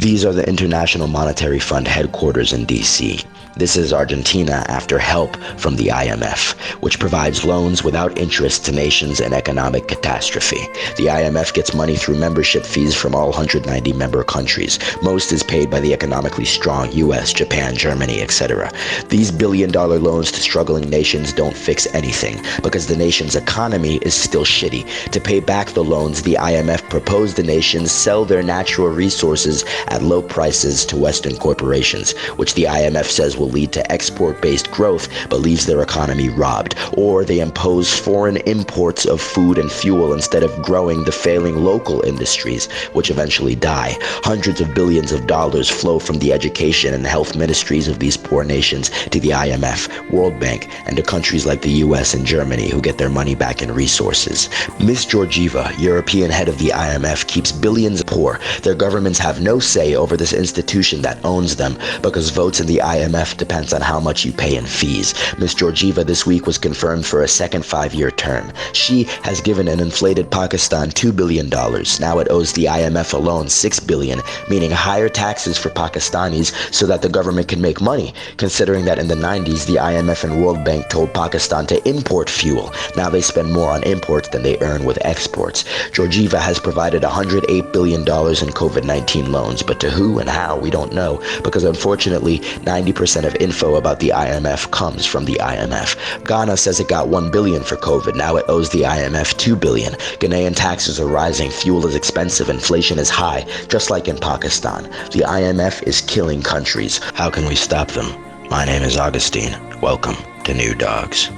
These are the International Monetary Fund headquarters in DC. This is Argentina after help from the IMF, which provides loans without interest to nations in economic catastrophe. The IMF gets money through membership fees from all 190 member countries. Most is paid by the economically strong US, Japan, Germany, etc. These billion-dollar loans to struggling nations don't fix anything because the nation's economy is still shitty. To pay back the loans, the IMF proposed the nations sell their natural resources at low prices to Western corporations, which the IMF says will lead to export-based growth but leaves their economy robbed. Or they impose foreign imports of food and fuel instead of growing the failing local industries, which eventually die. Hundreds of billions of dollars flow from the education and health ministries of these poor nations to the IMF, World Bank, and to countries like the US and Germany who get their money back in resources. Ms. Georgieva, European head of the IMF, keeps billions poor. Their governments have no say over this institution that owns them because votes in the IMF depends on how much you pay in fees. Ms. Georgieva this week was confirmed for a second 5-year term. She has given an inflated Pakistan $2 billion. Now it owes the IMF alone $6 billion, meaning higher taxes for Pakistanis so that the government can make money, considering that in the 90s the IMF and World Bank told Pakistan to import fuel. Now they spend more on imports than they earn with exports. Georgieva has provided $108 billion in COVID-19 loans, but to who and how we don't know, because unfortunately 90% of info about the IMF comes from the IMF. Ghana says it got $1 billion for COVID. Now it owes the IMF $2 billion. Ghanaian taxes are rising, fuel is expensive, inflation is high, just like in Pakistan. The IMF is killing countries. How can we stop them? My name is Augustine. Welcome to New Dogs.